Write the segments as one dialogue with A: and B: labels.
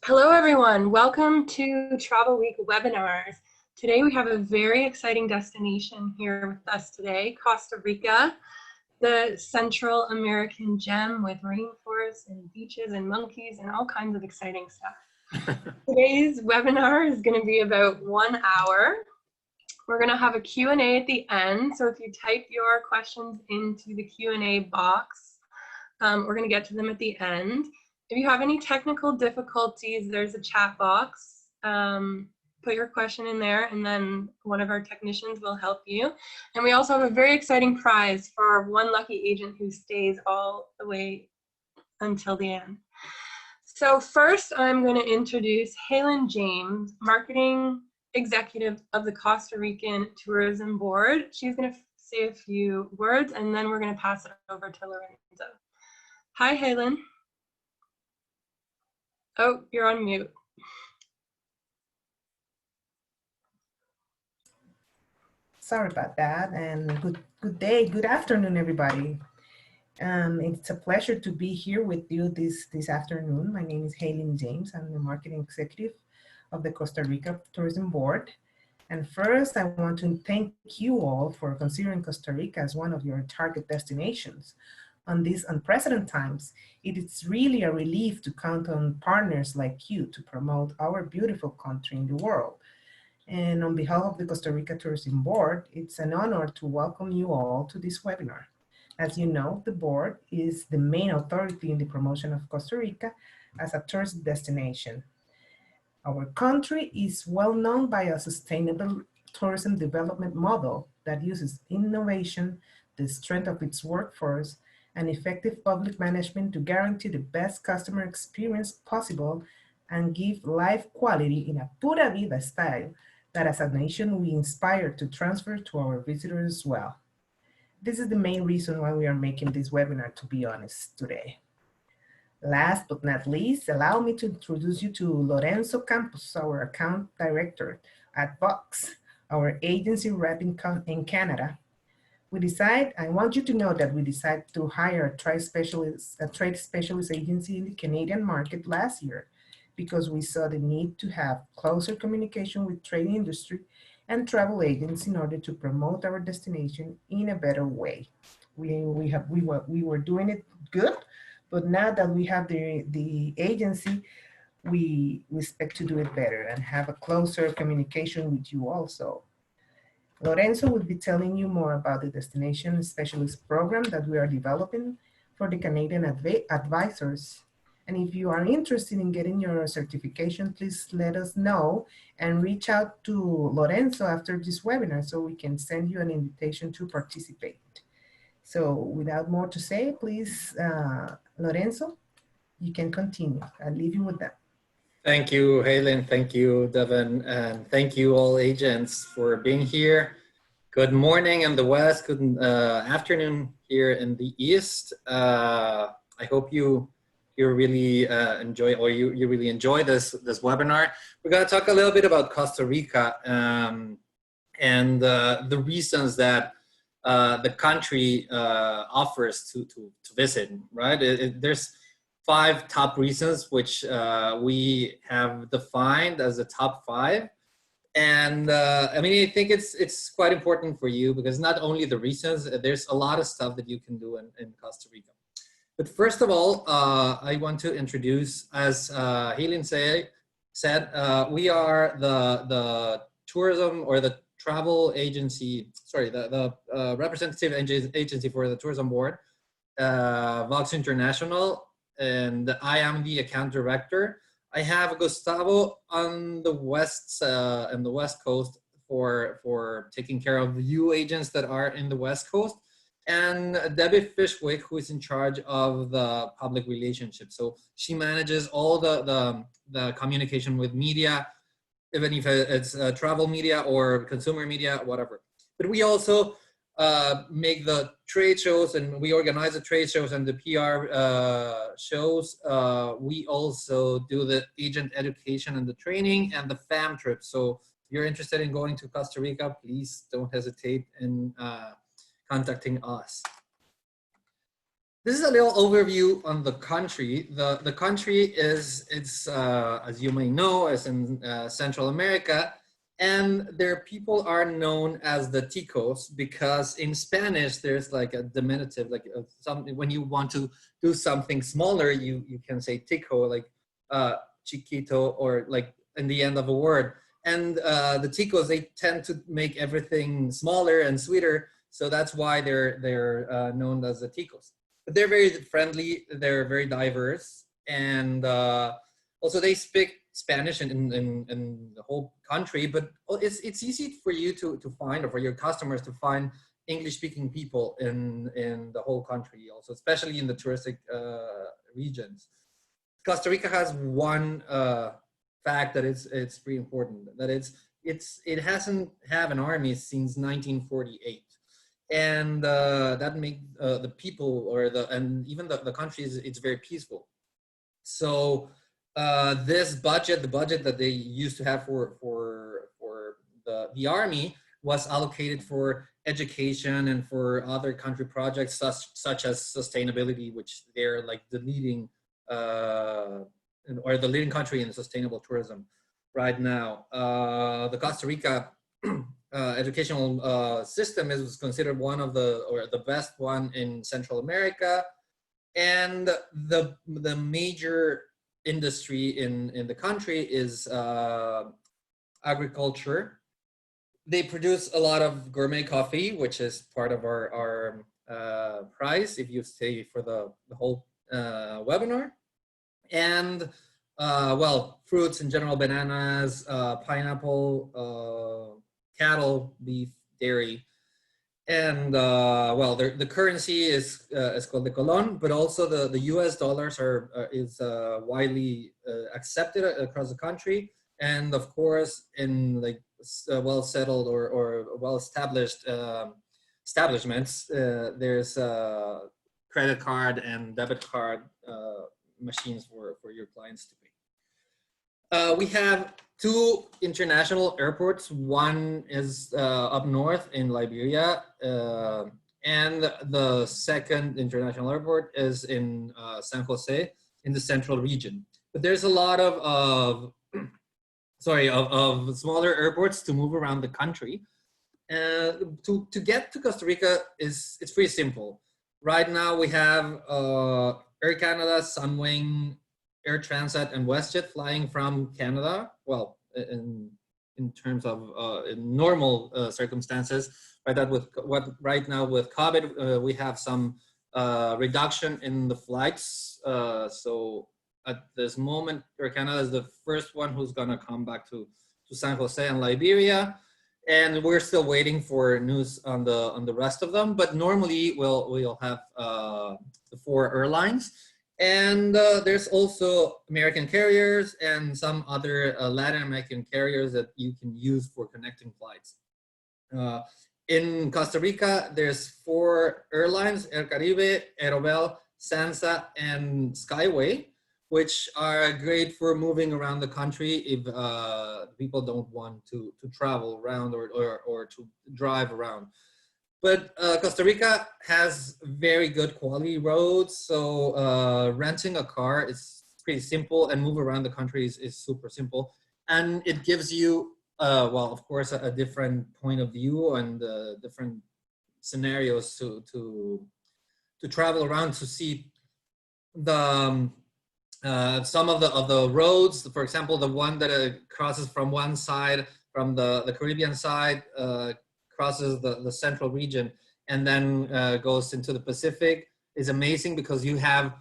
A: Hello everyone, welcome to Travel Week webinars. Today we have a very exciting destination here with us today, Costa Rica, the Central American gem with rainforests and beaches and monkeys and all kinds of exciting stuff. Today's webinar is going to be about 1 hour. We're going to have a Q&A at the end, so if you type your questions into the Q&A box, we're going to get to them at the end. If you have any technical difficulties, there's a chat box. Put your question in there and then one of our technicians will help you. And we also have a very exciting prize for one lucky agent who stays all the way until the end. So first, I'm going to introduce Helen James, Marketing Executive of the Costa Rican Tourism Board. She's going to say a few words and then we're going to pass it over to Lorenzo. Hi, Helen. Oh, you're on mute.
B: Sorry about that, and good day, good afternoon, everybody. It's a pleasure to be here with you this afternoon. My name is Helen James. I'm the marketing executive of the Costa Rica Tourism Board. And first, I want to thank you all for considering Costa Rica as one of your target destinations. On these unprecedented times, it is really a relief to count on partners like you to promote our beautiful country in the world. And on behalf of the Costa Rica Tourism Board, it's an honor to welcome you all to this webinar. As you know, the board is the main authority in the promotion of Costa Rica as a tourist destination. Our country is well known by a sustainable tourism development model that uses innovation, the strength of its workforce, and effective public management to guarantee the best customer experience possible and give life quality in a pura vida style that as a nation we inspire to transfer to our visitors as well. This is the main reason why we are making this webinar, to be honest, today. Last but not least, allow me to introduce you to Lorenzo Campos, our account director at Vox, our agency rep in Canada. I want you to know that we decided to hire a trade specialist agency in the Canadian market last year because we saw the need to have closer communication with trade industry and travel agents in order to promote our destination in a better way. We were doing it good, but now that we have the agency, we expect to do it better and have a closer communication with you also. Lorenzo will be telling you more about the Destination Specialist Program that we are developing for the Canadian advisors. And if you are interested in getting your certification, please let us know and reach out to Lorenzo after this webinar so we can send you an invitation to participate. So without more to say, please, Lorenzo, you can continue. I'll leave you with that.
C: Thank you, Helen. Thank you, Devin. And thank you all agents for being here. Good morning in the West. Good afternoon here in the East. I hope you really enjoy, or you really enjoy this webinar. We're going to talk a little bit about Costa Rica and the reasons that the country offers to visit, right? There's 5 top reasons which we have defined as the top 5. And I mean, I think it's quite important for you because not only the reasons, there's a lot of stuff that you can do in Costa Rica. But first of all, I want to introduce, as Helen said, we are the tourism or the travel agency, sorry, the representative agency for the tourism board, Vox International, and I am the account director. I have Gustavo on the west coast for taking care of you agents that are in the West Coast, and Debbie Fishwick, who is in charge of the public relationships. So she manages all the communication with media, even if it's travel media or consumer media, whatever. But we also make the trade shows, and we organize the trade shows and the PR shows. We also do the agent education and the training and the fam trips. So if you're interested in going to Costa Rica, please don't hesitate in contacting us. This is a little overview on the country. The country is, it's as you may know, as in Central America, and their people are known as the Ticos because in Spanish there's like a diminutive, like something when you want to do something smaller, you can say Tico, like chiquito, or like in the end of a word. And the Ticos, they tend to make everything smaller and sweeter, so that's why they're known as the Ticos. But they're very friendly, they're very diverse, and also they speak Spanish in the whole country, but it's easy for you to find, or for your customers to find, English-speaking people in the whole country also, especially in the touristic regions. Costa Rica has one fact that it's pretty important, that it hasn't had an army since 1948. And that makes the people, or and even the country, it's very peaceful. So this budget, the budget that they used to have for the army, was allocated for education and for other country projects such as sustainability, which they're like the leading or the leading country in sustainable tourism right now. The Costa Rica educational system is considered one of the best one in Central America, and the major industry in the country is agriculture. They produce a lot of gourmet coffee, which is part of our prize if you stay for the whole webinar, and well, fruits in general, bananas, pineapple, cattle, beef, dairy, and well, the currency is called the colon, but also the U.S. dollars is widely accepted across the country, and of course in like well settled or well established establishments, there's credit card and debit card machines for your clients to pay. We have two international airports. One is up north in Liberia, and the second international airport is in San Jose in the central region. But there's a lot of smaller airports to move around the country. To get to Costa Rica it's pretty simple. Right now we have Air Canada, Sunwing, Air Transat, and WestJet flying from Canada. Well, in terms of in normal circumstances, right now with COVID, we have some reduction in the flights. So at this moment, Air Canada is the first one who's gonna come back to San Jose and Liberia, and we're still waiting for news on the rest of them. But normally we'll have the 4 airlines. And there's also American carriers and some other Latin American carriers that you can use for connecting flights. In Costa Rica, there's 4 airlines: Air Caribe, Aerobel, Sansa, and Skyway, which are great for moving around the country if people don't want to travel around or to drive around. But Costa Rica has very good quality roads, so renting a car is pretty simple, and move around the country is super simple. And it gives you, well, of course, a different point of view and different scenarios to travel around, to see the some of the roads. For example, the one that crosses from one side, from the Caribbean side, crosses the central region and then goes into the Pacific, is amazing, because you have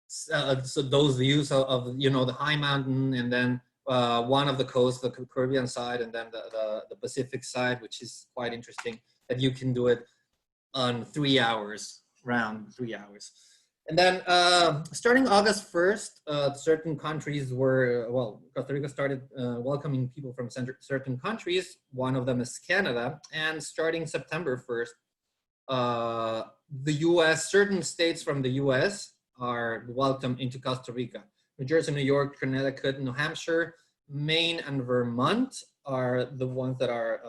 C: so those views of you know, the high mountain, and then one of the coast, the Caribbean side, and then the Pacific side, which is quite interesting, that you can do it on 3 hours, around 3 hours. And then starting August 1st, certain countries were, well, Costa Rica started welcoming people from certain countries. One of them is Canada. And starting September 1st, the US, certain states from the US are welcome into Costa Rica. New Jersey, New York, Connecticut, New Hampshire, Maine, and Vermont are the ones that are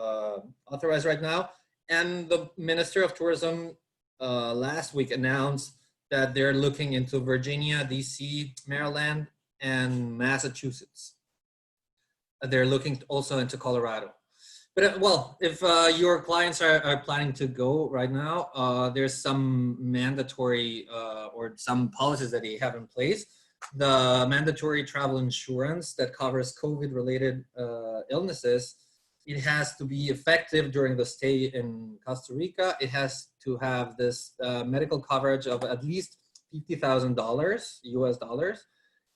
C: authorized right now. And the Minister of Tourism last week announced that they're looking into Virginia, DC, Maryland, and Massachusetts. They're looking also into Colorado. But well, if your clients are planning to go right now, there's some mandatory or some policies that they have in place. The mandatory travel insurance that covers COVID-related illnesses, it has to be effective during the stay in Costa Rica. It has to have this medical coverage of at least $50,000 US dollars,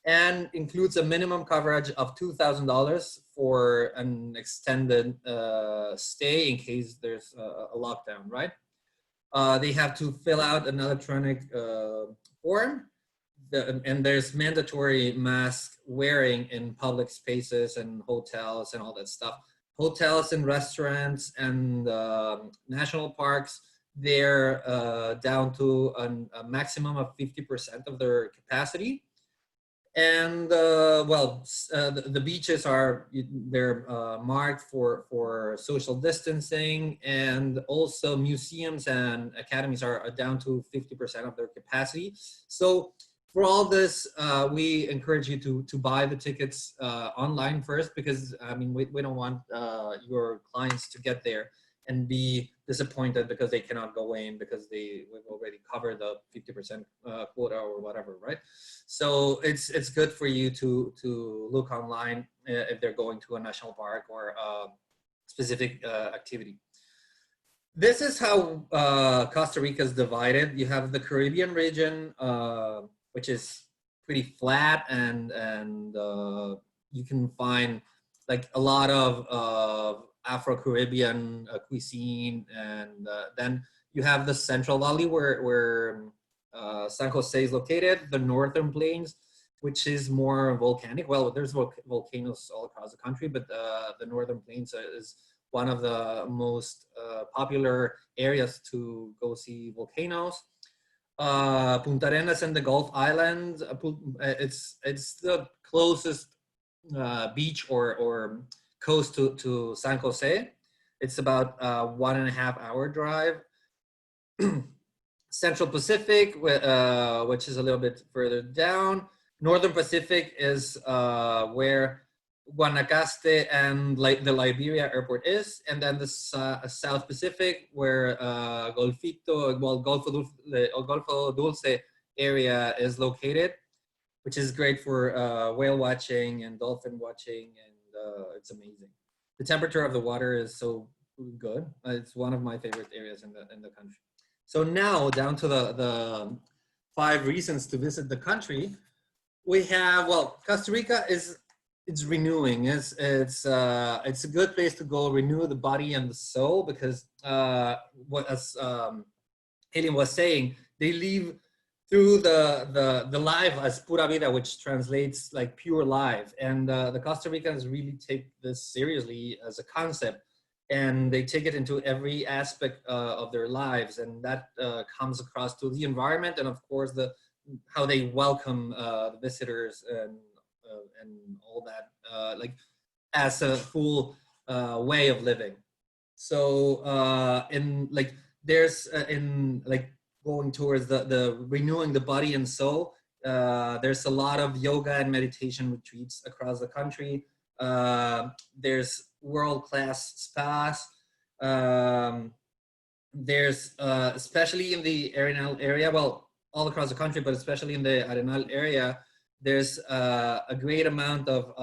C: and includes a minimum coverage of $2,000 for an extended stay in case there's a lockdown, right? They have to fill out an electronic form, and there's mandatory mask wearing in public spaces and hotels and all that stuff. Hotels and restaurants and national parks, they're down to a maximum of 50% of their capacity. And the beaches are, they're marked for social distancing, and also museums and academies are down to 50% of their capacity. So for all this, we encourage you to buy the tickets online first, because I mean, we don't want your clients to get there and be disappointed because they cannot go in because we've already covered the 50% quota or whatever, right? So it's good for you to look online if they're going to a national park or a specific activity. This is how Costa Rica is divided. You have the Caribbean region, which is pretty flat, and you can find like a lot of Afro-Caribbean cuisine, and then you have the Central Valley where San Jose is located, the Northern Plains, which is more volcanic. Well, there's volcanoes all across the country, but the Northern Plains is one of the most popular areas to go see volcanoes. Punta Arenas and the Gulf Islands, it's the closest beach or coast to San Jose. It's about 1.5 hour drive. Central Pacific, which is a little bit further down. Northern Pacific is where Guanacaste and the Liberia airport is, and then the South Pacific, where Golfo Dulce area is located, which is great for whale watching and dolphin watching, and it's amazing. The temperature of the water is so good. It's one of my favorite areas in the country. So now down to the 5 reasons to visit the country. We have, well, Costa Rica it's renewing. It's a good place to go renew the body and the soul, because as Helen was saying, they live through the life as pura vida, which translates like pure life. And the Costa Ricans really take this seriously as a concept, and they take it into every aspect of their lives, and that comes across to the environment, and of course how they welcome the visitors and all that, like as a full way of living. So in like there's in like going towards the renewing the body and soul, there's a lot of yoga and meditation retreats across the country. There's world-class spas. There's especially in the Arenal area, well, all across the country, but especially in the Arenal area, there's a great amount of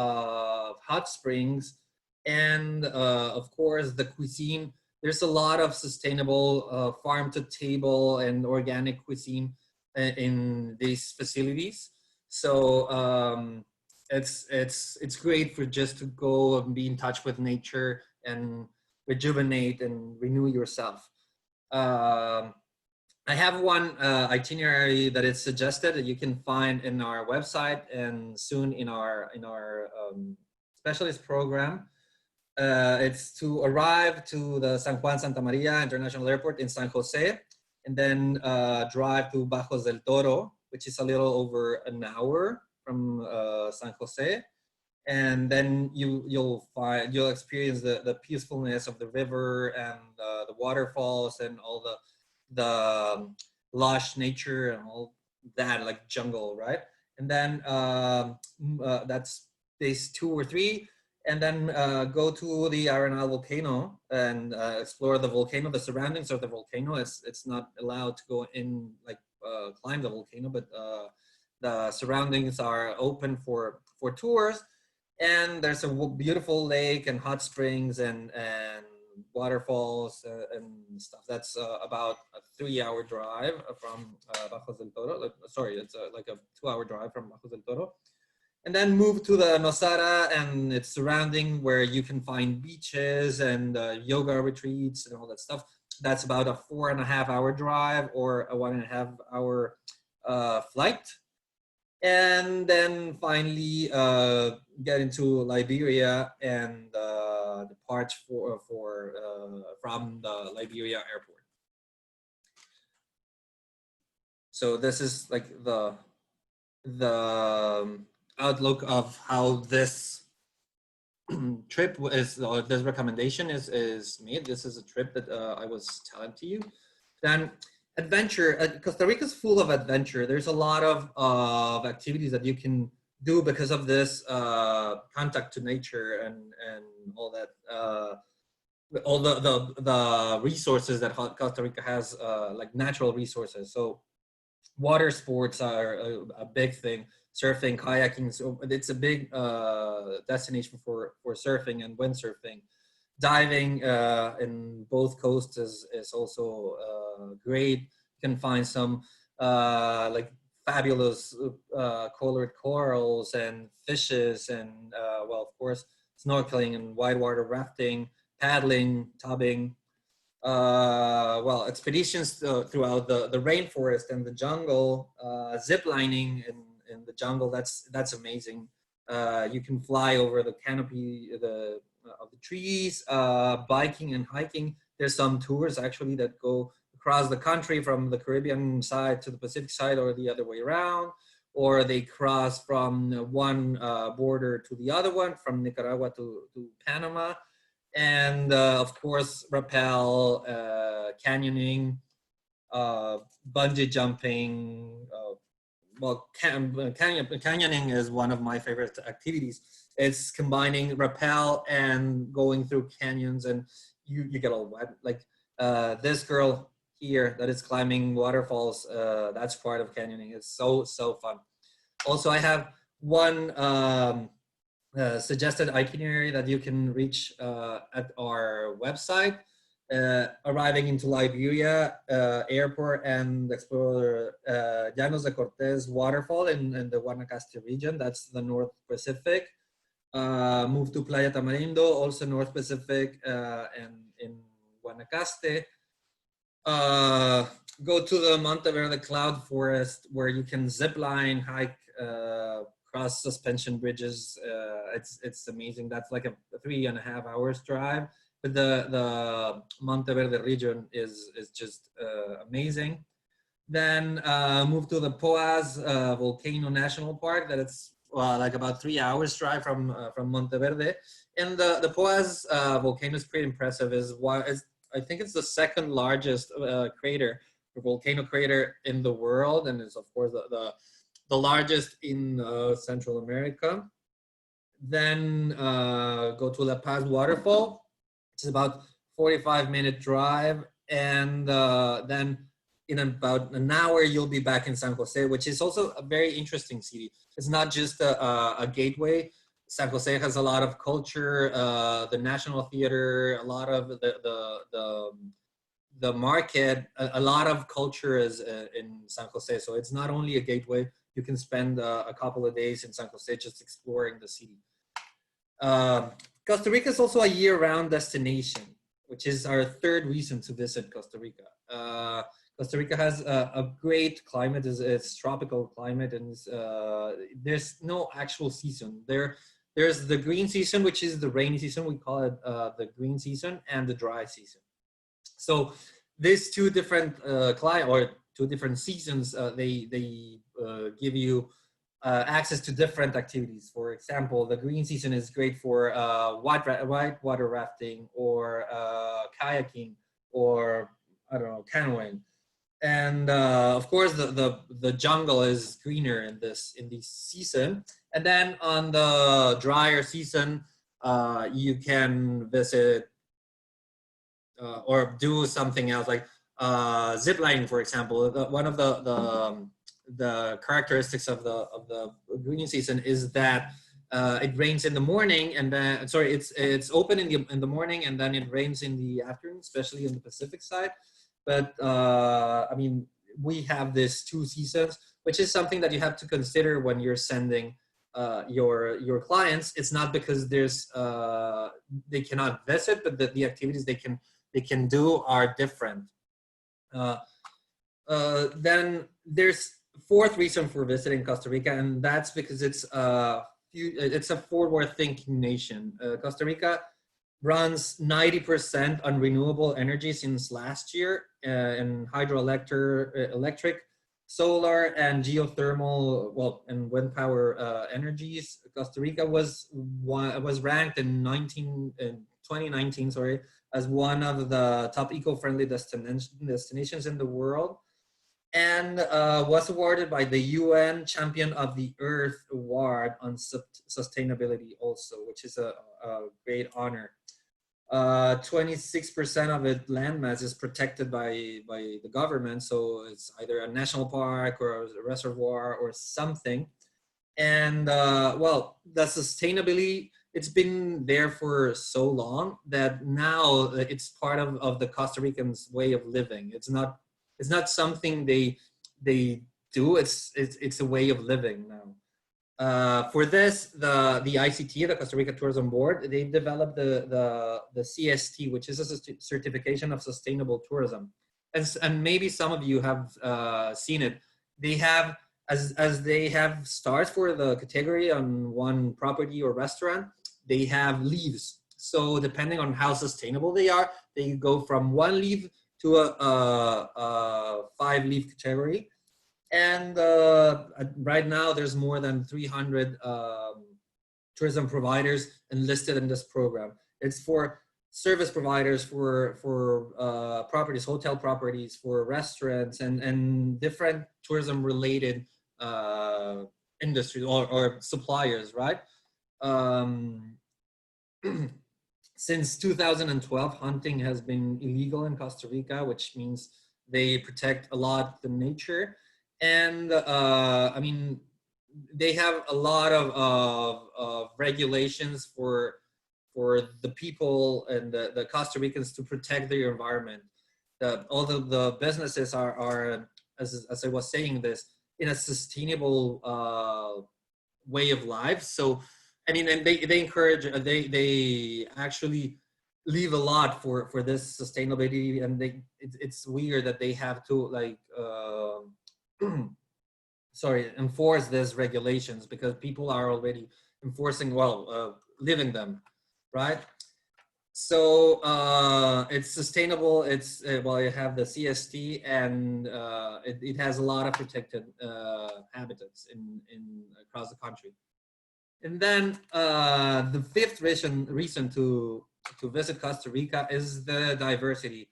C: hot springs, and of course the cuisine. There's a lot of sustainable farm to table and organic cuisine in these facilities. So it's great for just to go and be in touch with nature and rejuvenate and renew yourself. I have one itinerary that is suggested that you can find in our website and soon in our specialist program. It's to arrive to the San Juan Santa Maria International Airport in San Jose, and then drive to Bajos del Toro, which is a little over an hour from San Jose. And then you'll experience the peacefulness of the river and the waterfalls and all the lush nature and all that, like jungle, right? And then that's days 2 or 3. And then go to the Arenal volcano and explore the volcano, the surroundings of the volcano. It's not allowed to go in, like climb the volcano, but the surroundings are open for tours. And there's a beautiful lake and hot springs and waterfalls and stuff. That's about a 3-hour drive from Bajos del Toro. Sorry, it's like a 2-hour drive from Bajos del Toro. And then move to the Nosara and its surrounding, where you can find beaches and yoga retreats and all that stuff. That's about a 4.5-hour drive or a 1.5-hour flight. And then finally get into Liberia and depart from the Liberia airport. So this is like the outlook of how this trip is, or this recommendation is made. This is a trip that I was telling to you. Then adventure. Costa Rica is full of adventure. There's a lot of activities that you can do because of this contact to nature and all that. All the resources that Costa Rica has, like natural resources. So water sports are a big thing. Surfing, kayaking, so it's a big destination for surfing and windsurfing. Diving in both coasts is also great. You can find some like fabulous colored corals and fishes and well, of course, snorkeling and whitewater rafting, paddling, tubbing. Well, expeditions throughout the rainforest and the jungle, zip lining in the jungle. That's amazing. You can fly over the canopy of the trees, biking and hiking. There's some tours actually that go across the country from the Caribbean side to the Pacific side, or the other way around, or they cross from one border to the other one, from Nicaragua to Panama. And of course, rappel, canyoning, bungee jumping. Well, canyoning is one of my favorite activities. It's combining rappel and going through canyons, and you get all wet. Like this girl here that is climbing waterfalls, that's part of canyoning. It's so fun. Also, I have one suggested itinerary that you can reach at our website. Arriving into Liberia airport and explore Llanos de Cortez waterfall in the Guanacaste region. That's the North Pacific. Move to Playa Tamarindo, also North Pacific, and in Guanacaste. Go to the Monteverde Cloud Forest, where you can zip line, hike, cross suspension bridges. It's amazing. That's like a 3.5 hours drive. But the Monteverde region is just amazing. Then move to the Poas Volcano National Park. That it's like about 3 hours drive from Monteverde. And the Poas volcano is pretty impressive. I think it's the second largest volcano crater in the world, and it's of course the largest in Central America. Then go to La Paz waterfall. It's about 45-minute drive, and then in about an hour you'll be back in San Jose, which is also a very interesting city. It's not just a gateway. San Jose has a lot of culture, the National Theater, a lot of the market, a lot of culture is in San Jose. So it's not only a gateway. You can spend a couple of days in San Jose just exploring the city. Costa Rica is also a year-round destination, which is our third reason to visit Costa Rica. Costa Rica has a great climate. It's tropical climate, and there's no actual season. There's the green season, which is the rainy season. We call it the green season, and the dry season. So these two different two different seasons, they give you access to different activities. For example, the green season is great for whitewater rafting, or kayaking, or I don't know, canoeing. And of course, the jungle is greener in this season. And then on the drier season, you can visit or do something else like zip lining, for example. One of the characteristics of the green season is that it rains in the morning, and then it's open in the morning, and then it rains in the afternoon, especially in the Pacific side. But I mean, we have this 2 seasons, which is something that you have to consider when you're sending your clients. It's not because there's they cannot visit, but the activities they can do are different. Then there's 4th reason for visiting Costa Rica, and that's because it's a forward-thinking nation. Costa Rica runs 90% on renewable energy since last year, in hydroelectric, solar, and geothermal, well, and wind power energies. Costa Rica was ranked in 2019, sorry, as one of the top eco-friendly destinations in the world, and was awarded by the UN Champion of the Earth Award on sustainability also, which is a great honor. 26% of its landmass is protected by the government, so it's either a national park or a reservoir or something. And well, the sustainability, it's been there for so long that now it's part of the Costa Ricans' way of living. It's not something they do. It's a way of living now. For this, the ICT, the Costa Rica Tourism Board, they developed the CST, which is a certification of sustainable tourism. And maybe some of you have seen it. They have, as they have stars for the category on one property or restaurant, they have leaves. So depending on how sustainable they are, they go from 1 leaf to a 5-leaf category. And right now there's more than 300 tourism providers enlisted in this program. It's for service providers, for properties, hotel properties, for restaurants, and different tourism related industries or suppliers, right? Since 2012, hunting has been illegal in Costa Rica, which means they protect a lot the nature. And I mean, they have a lot of regulations for the people and the Costa Ricans to protect their environment. All the businesses are as I was saying this, in a sustainable way of life. So I mean, and they encourage, they actually leave a lot for this sustainability, and it's weird that they have to like sorry, enforce these regulations, because people are already enforcing, well, living them, right? So it's sustainable. It's well, you have the CST, and it has a lot of protected habitats in across the country. And then the 5th reason to visit Costa Rica is the diversity.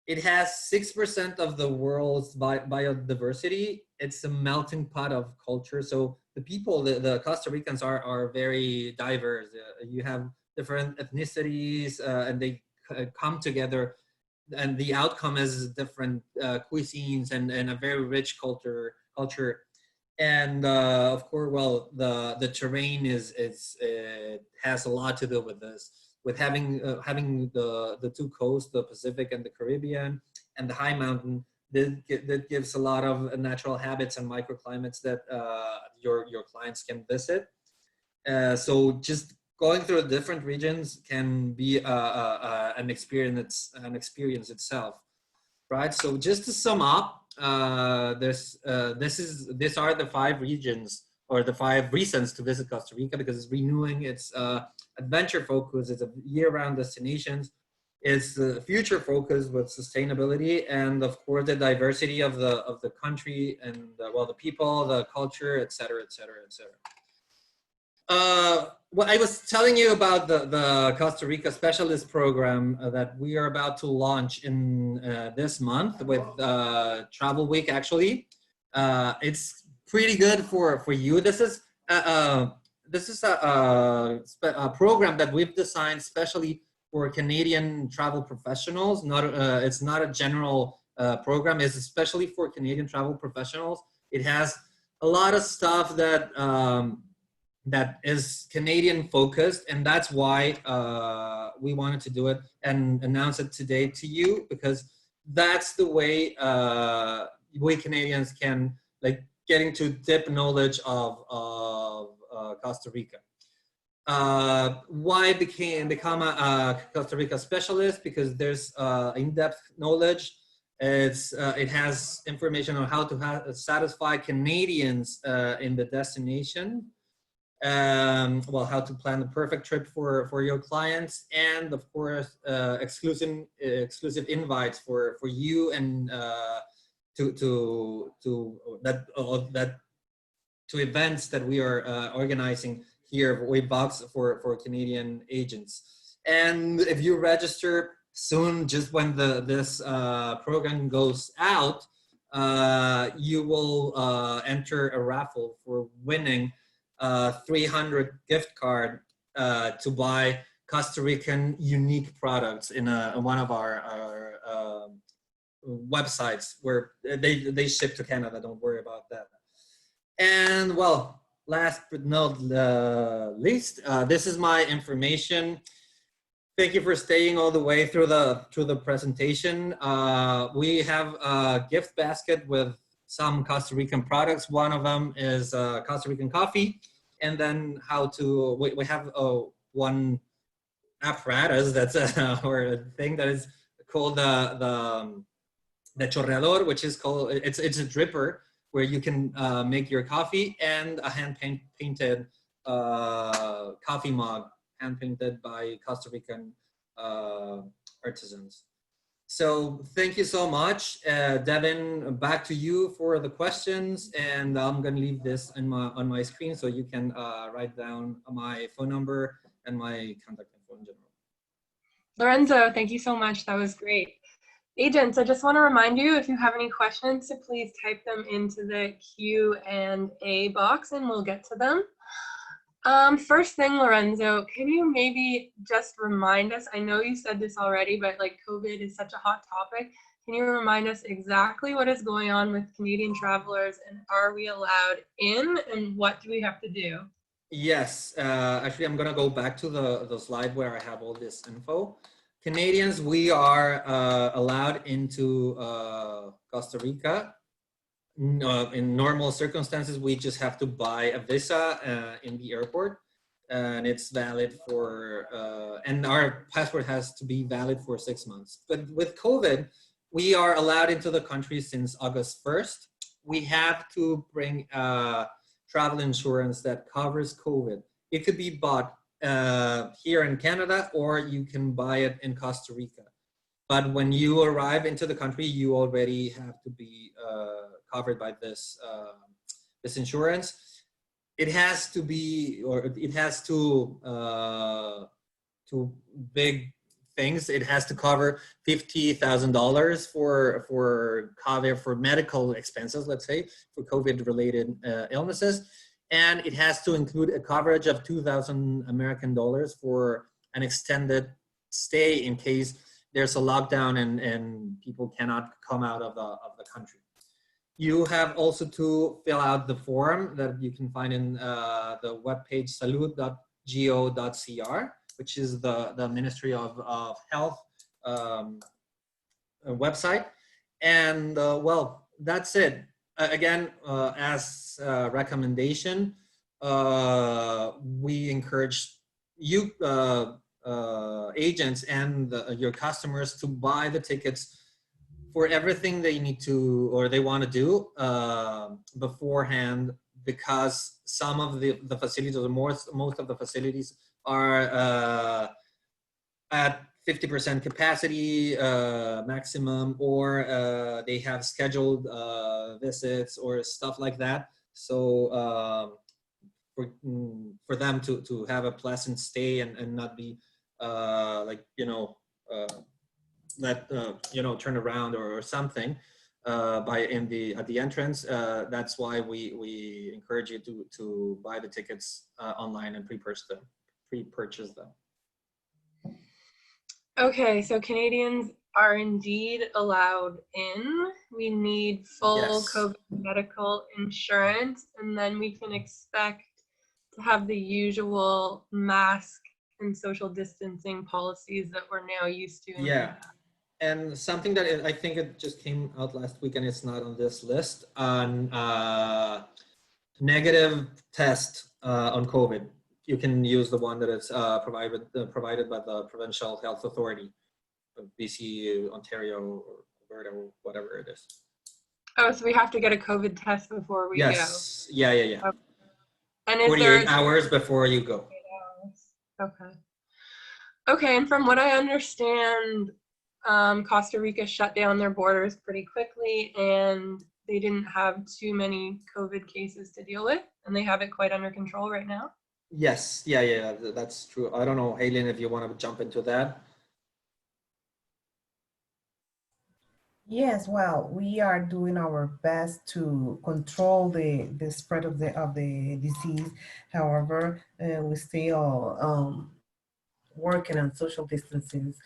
C: It has 6% of the world's biodiversity. It's a melting pot of culture. So the people, the Costa Ricans are very diverse. You have different ethnicities, and they come together, and the outcome is different cuisines and a very rich culture. And of course, well, the terrain it has a lot to do with this, with having the 2 coasts, the Pacific and the Caribbean, and the high mountain. That gives a lot of natural habits and microclimates that your clients can visit. So just going through different regions can be an experience itself, right? So just to sum up, these are the 5 regions, or the 5 reasons to visit Costa Rica, because it's renewing its adventure focus. It's a year-round destinations. It's the future focus with sustainability, and of course the diversity of the country, and well, the people, the culture, etc., etc., etc. Well, I was telling you about the Costa Rica Specialist Program that we are about to launch in this month with Travel Week, actually. It's pretty good for you. This is a program that we've designed specially for Canadian travel professionals. It's not a general program. It's especially for Canadian travel professionals. It has a lot of stuff that that is Canadian focused, and that's why we wanted to do it and announce it today to you, because that's the way we Canadians can like get into deep knowledge of Costa Rica. Why become a Costa Rica specialist? Because there's in-depth knowledge. It has information on how to satisfy Canadians in the destination. Well, how to plan the perfect trip for your clients, and of course exclusive invites for you and to events that we are organizing here with Box for Canadian agents. And if you register soon, just when this program goes out, you will enter a raffle for winning 300 gift card to buy Costa Rican unique products in one of our websites where they ship to Canada. Don't worry about that. And well, last but not least, this is my information. Thank you for staying all the way through the presentation. We have a gift basket with some Costa Rican products. One of them is Costa Rican coffee, and then we have one apparatus that's or a thing that is called the chorreador, which is called it's a dripper where you can make your coffee, and a hand painted coffee mug, hand painted by Costa Rican artisans. So thank you so much. Devin, back to you for the questions, and I'm gonna leave this on my screen so you can write down my phone number and my contact info in general.
A: Lorenzo, thank you so much. That was great. Agents, I just want to remind you, if you have any questions, to please type them into the Q&A box and we'll get to them. First thing, Lorenzo, can you maybe just remind us, I know you said this already, but like COVID is such a hot topic. Can you remind us exactly what is going on with Canadian travelers, and are we allowed in, and what do we have to do?
C: Yes, actually I'm gonna go back to the slide where I have all this info. Canadians, we are allowed into Costa Rica. In normal circumstances, we just have to buy a visa in the airport, and it's valid for, and our passport has to be valid for 6 months. But with COVID, we are allowed into the country since August 1st. We have to bring travel insurance that covers COVID. It could be bought here in Canada, or you can buy it in Costa Rica. But when you arrive into the country, you already have to be covered by this this insurance. It has to be, or it has two big things. It has to cover $50,000 for medical expenses, let's say, for COVID-related illnesses. And it has to include a coverage of 2,000 American dollars for an extended stay in case there's a lockdown and people cannot come out of the country. You have also to fill out the form that you can find in the webpage salud.go.cr, which is the Ministry of Health website. And well, that's it. Again, as a recommendation, we encourage you agents and your customers to buy the tickets for everything they need to or they want to do beforehand, because some of the facilities, or most of the facilities, are at 50% capacity maximum, or they have scheduled visits or stuff like that. So for them to have a pleasant stay and not be like, let turn around or something at the entrance. That's why we encourage you to buy the tickets online and pre-purchase them.
A: Okay, so Canadians are indeed allowed in. We need full
C: Yes.
A: COVID medical insurance, and then we can expect to have the usual mask and social distancing policies that we're now used to.
C: Yeah. And something that I think it just came out last week and it's not on this list, on negative test on COVID. You can use the one that is provided by the Provincial Health Authority of BC, Ontario, or Alberta, or whatever it is.
A: Oh, so we have to get a COVID test before we
C: Yes. Go. Yeah.
A: Okay. And is
C: 48 hours before you go.
A: Okay. Okay, and from what I understand, Costa Rica shut down their borders pretty quickly, and they didn't have too many COVID cases to deal with, and they have it quite under control right now.
C: Yes, yeah, that's true. I don't know, Helen, if you want to jump into that.
B: Yes, well, we are doing our best to control the spread of the disease. However, we still working on social distances,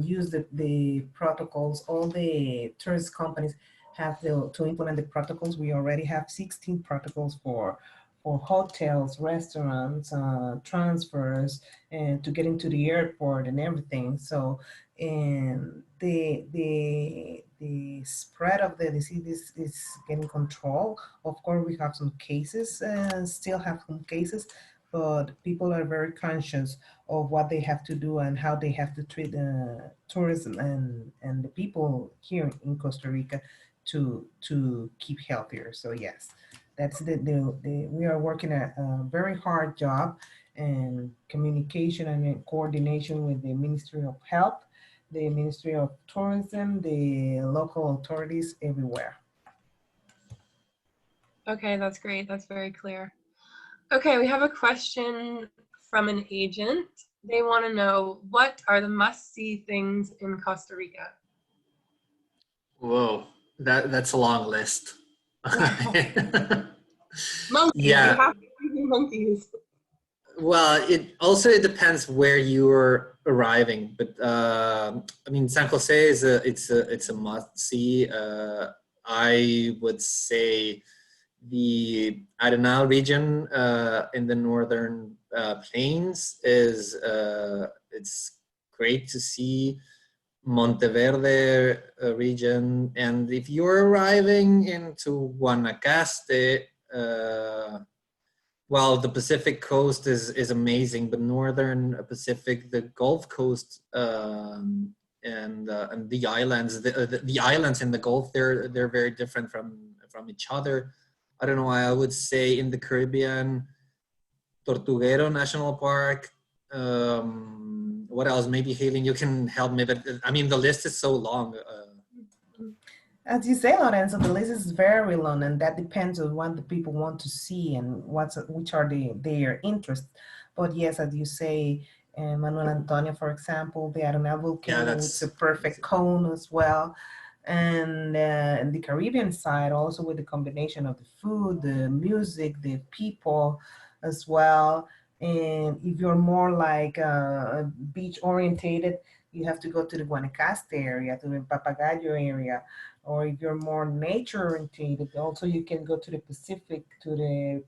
B: use the protocols. All the tourist companies have to implement the protocols. We already have 16 protocols for hotels, restaurants, transfers, and to get into the airport and everything. So, and the spread of the disease is getting control. Of course, we have some cases, still have some cases, but people are very conscious of what they have to do and how they have to treat tourism and the people here in Costa Rica to keep healthier. So yes, that's we are working a very hard job and communication and coordination with the Ministry of Health, the Ministry of Tourism, the local authorities everywhere.
A: Okay, that's great. That's very clear. Okay, we have a question from an agent. They want to know, what are the must-see things in Costa Rica?
C: Whoa, that's a long list.
A: Monkeys,
C: Yeah.
A: you have to see monkeys.
C: Well, it depends where you're arriving, but I mean, San Jose is it's a must see. I would say the Arenal region in the northern plains is it's great to see. Monteverde region, and if you're arriving into Guanacaste, well, the Pacific coast is amazing, but northern Pacific, the Gulf Coast, and the islands, the islands in the Gulf, they're very different from each other. I don't know. I would say in the Caribbean, Tortuguero National Park. What else? Maybe Helen, you can help me. But I mean, the list is so long.
B: As you say, Lorenzo, the list is very long, and that depends on what the people want to see and which are their interests. But yes, as you say, Manuel Antonio, for example, the Arenal volcano, it's a perfect cone as well. And the Caribbean side, also with the combination of the food, the music, the people as well. And if you're more like beach orientated, you have to go to the Guanacaste area, to the Papagayo area. Or if you're more nature orientated, also you can go to the Pacific, to the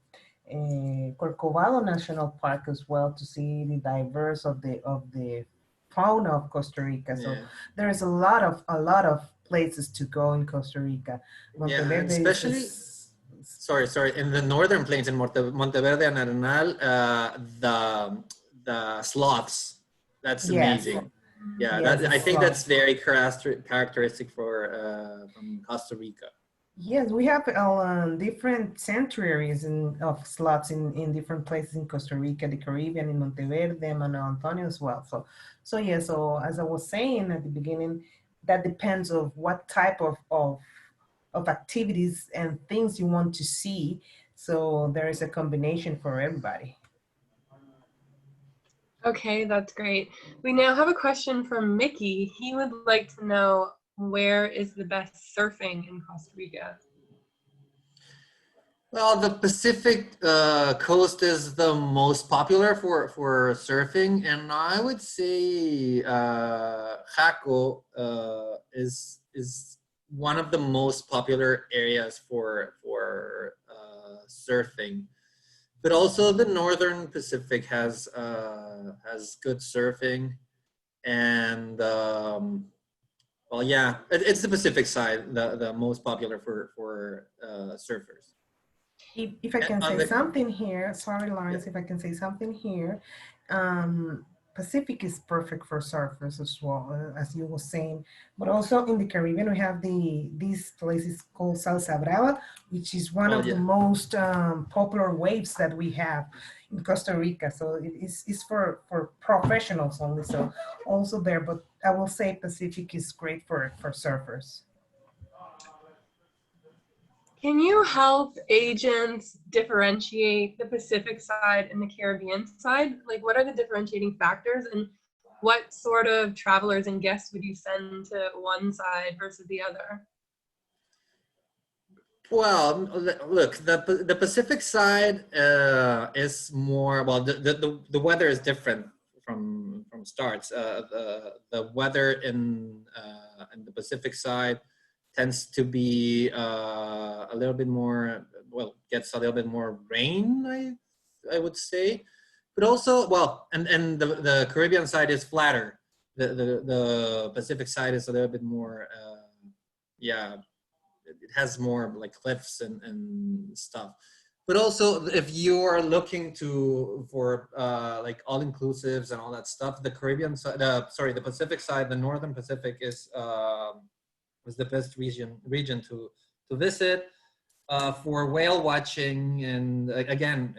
B: Corcovado National Park as well, to see the diverse of the fauna of Costa Rica. Yeah. So there is a lot of places to go in Costa Rica.
C: Monteverde, yeah, especially. Sorry. In the northern plains in Monteverde and Arenal, the sloths. That's amazing. Yes. Yeah, yes, I think that's very characteristic for from Costa Rica.
B: Yes, we have different sanctuaries of sloths in different places in Costa Rica, the Caribbean, in Monteverde, Manuel Antonio as well. So as I was saying at the beginning, that depends of what type of activities and things you want to see. So there is a combination for everybody.
A: Okay, that's great. We now have a question from Mickey. He would like to know, where is the best surfing in Costa Rica?
C: Well, the Pacific coast is the most popular for surfing, and I would say Jaco is one of the most popular areas for surfing. But also the Northern Pacific has good surfing, and well, yeah, it's the Pacific side, the most popular for surfers.
B: If I can
C: On
B: say
C: the
B: something here, sorry,
C: yeah.
B: Lawrence, if I can say something here, um, Pacific is perfect for surfers as well, as you were saying. But also in the Caribbean, we have these places called Salsa Brava, which is one
C: Oh
B: of the
C: yeah.
B: most popular waves that we have in Costa Rica. So it's for professionals only. So also there, but I will say Pacific is great for surfers.
A: Can you help agents differentiate the Pacific side and the Caribbean side? Like, what are the differentiating factors, and what sort of travelers and guests would you send to one side versus the other?
C: Well, look, the Pacific side is more, well, the weather is different from starts. The weather in the Pacific side tends to be a little bit more, well, gets a little bit more rain, I would say. But also, well, and the Caribbean side is flatter. The Pacific side is a little bit more, yeah, it has more like cliffs and stuff. But also, if you are looking for like all inclusives and all that stuff, the Caribbean side, sorry, the Pacific side, the Northern Pacific is the best region to visit for whale watching. And again,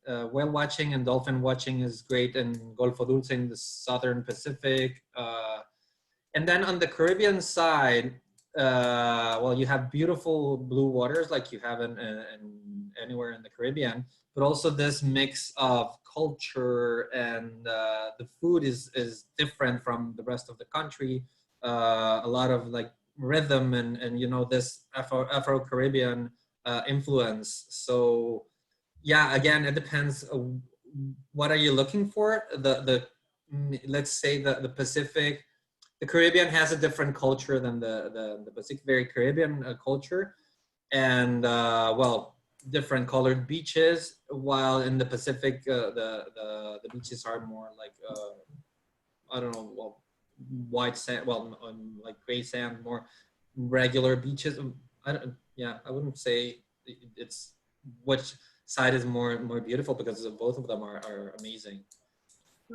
C: whale watching and dolphin watching is great in Golfo Dulce in the Southern Pacific. And then on the Caribbean side, well, you have beautiful blue waters like you have in anywhere in the Caribbean, but also this mix of culture, and the food is different from the rest of the country. A lot of like rhythm and you know, this Afro-Caribbean influence. So yeah, again, it depends. What are you looking for? Let's say the Pacific, the Caribbean has a different culture than the Pacific, very Caribbean culture, and well, different colored beaches. While in the Pacific, the beaches are more like I don't know, well, white sand, well, like gray sand, more regular beaches. I don't, yeah, I wouldn't say it's which side is more beautiful, because both of them are amazing.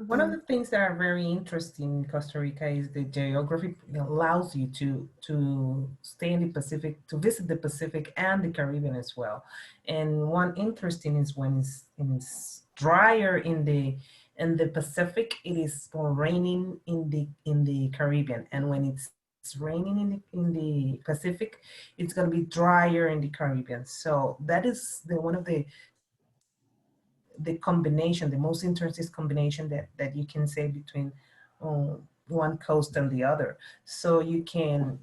B: One of the things that are very interesting in Costa Rica is the geography allows you to stay in the Pacific, to visit the Pacific and the Caribbean as well. And one interesting is when it's drier in the Pacific, it is more raining in the Caribbean, and when it's raining in the Pacific, it's going to be drier in the Caribbean. So that is one of the combination, the most interesting combination that you can say between one coast and the other. So you can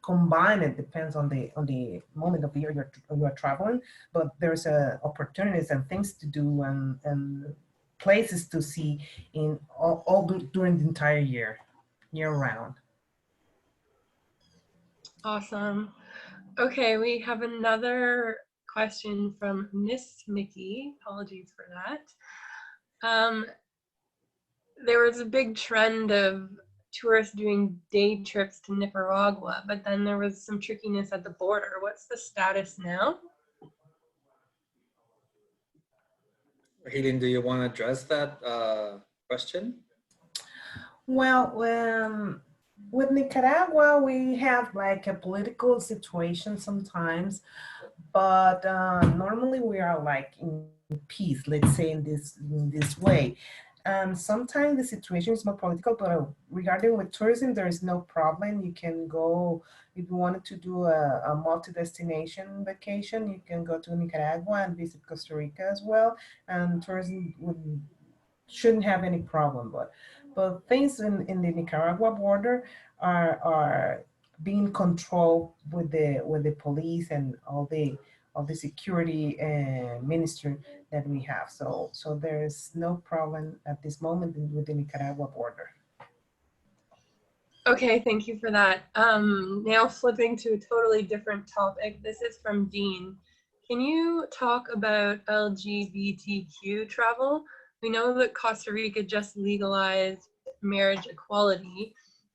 B: combine it, depends on the moment of the year you're traveling, but there's opportunities and things to do and places to see in all during the entire year round.
A: Awesome. Okay, we have another question from Miss Mickey. Apologies for that. There was a big trend of tourists doing day trips to Nicaragua, but then there was some trickiness at the border. What's the status now?
C: Helene, do you want to address that question?
B: Well, with Nicaragua, we have like a political situation sometimes, but normally we are like in peace, let's say in this way. Sometimes the situation is more political, but regarding with tourism, there is no problem. You can go, if you wanted to do a multi-destination vacation, you can go to Nicaragua and visit Costa Rica as well. And tourism shouldn't have any problem. But things in the Nicaragua border are being controlled with the police and all the security ministry that we have. So there's no problem at this moment with the Nicaragua border.
A: Okay, thank you for that. Now flipping to a totally different topic. This is from Dean. Can you talk about LGBTQ travel? We know that Costa Rica just legalized marriage equality.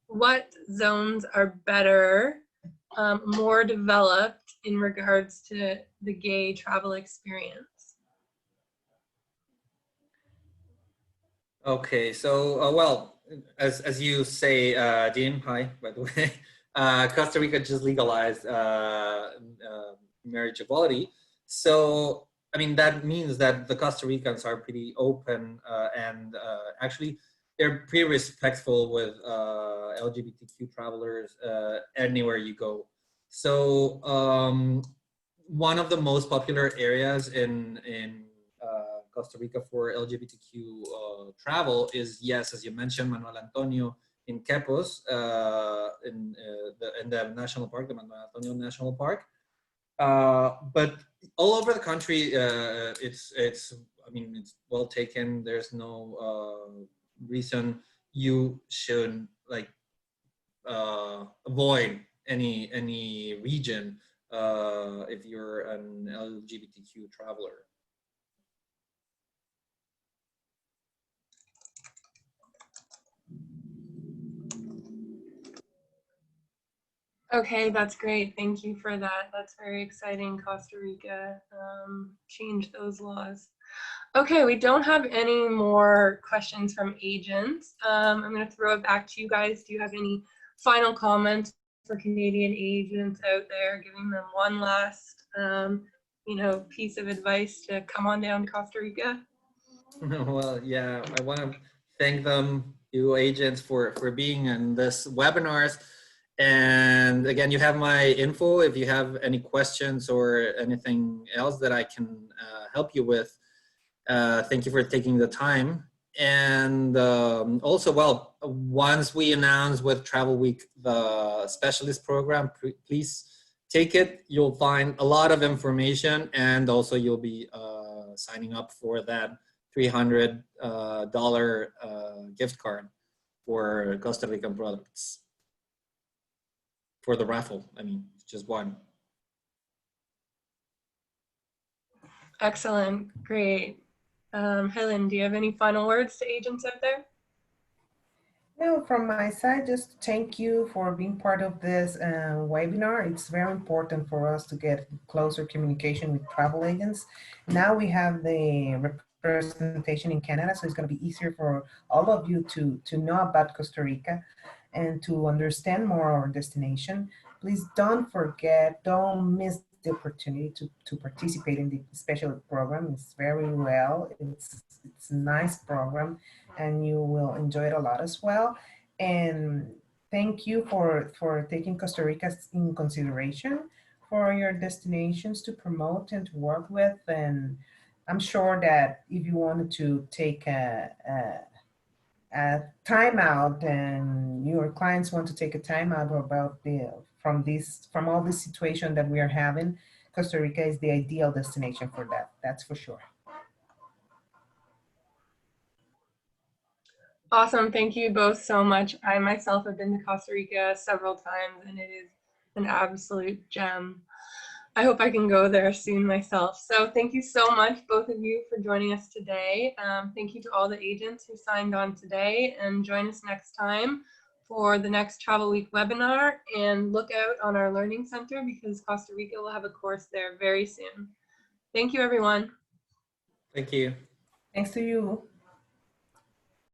A: What zones are better, more developed in regards to the gay travel experience?
C: Okay, so well, as you say, Dean, hi, by the way, Costa Rica just legalized marriage equality. So, I mean, that means that the Costa Ricans are pretty open and actually they're pretty respectful with LGBTQ travelers anywhere you go. So, one of the most popular areas in Costa Rica for LGBTQ travel is, yes, as you mentioned, Manuel Antonio in Quepos, in the national park, the Manuel Antonio National Park. But all over the country, it's I mean, it's well taken. There's no reason you should like avoid any region if you're an LGBTQ traveler.
A: Okay, that's great. Thank you for that. That's very exciting. Costa Rica changed those laws. Okay, we don't have any more questions from agents. I'm going to throw it back to you guys. Do you have any final comments for Canadian agents out there, giving them one last, piece of advice to come on down to Costa Rica?
C: Well, yeah, I want to thank them, you agents, for being in this webinars. And again, you have my info if you have any questions or anything else that I can help you with. Thank you for taking the time. And also, well, once we announce with Travel Week the specialist program, please take it. You'll find a lot of information, and also you'll be signing up for that $300 gift card for Costa Rican products. For the raffle, I mean, just one.
A: Excellent, great. Helen, do you have any final words to agents out there?
B: No, from my side, just thank you for being part of this webinar. It's very important for us to get closer communication with travel agents. Now we have the representation in Canada, so it's going to be easier for all of you to know about Costa Rica and to understand more our destination. Please don't forget, don't miss the opportunity to participate in the special program. It's very well, it's a nice program and you will enjoy it a lot as well. And thank you for taking Costa Rica in consideration for your destinations to promote and to work with. And I'm sure that if you wanted to take a timeout and your clients want to take a timeout about from all this situation that we are having, Costa Rica is the ideal destination for that. That's for sure.
A: Awesome, thank you both so much. I myself have been to Costa Rica several times and it is an absolute gem. I hope I can go there soon myself. So thank you so much, both of you, for joining us today. Thank you to all the agents who signed on today, and join us next time for the next Travel Week webinar, and look out on our Learning Center because Costa Rica will have a course there very soon. Thank you, everyone.
C: Thank you.
B: Thanks to you.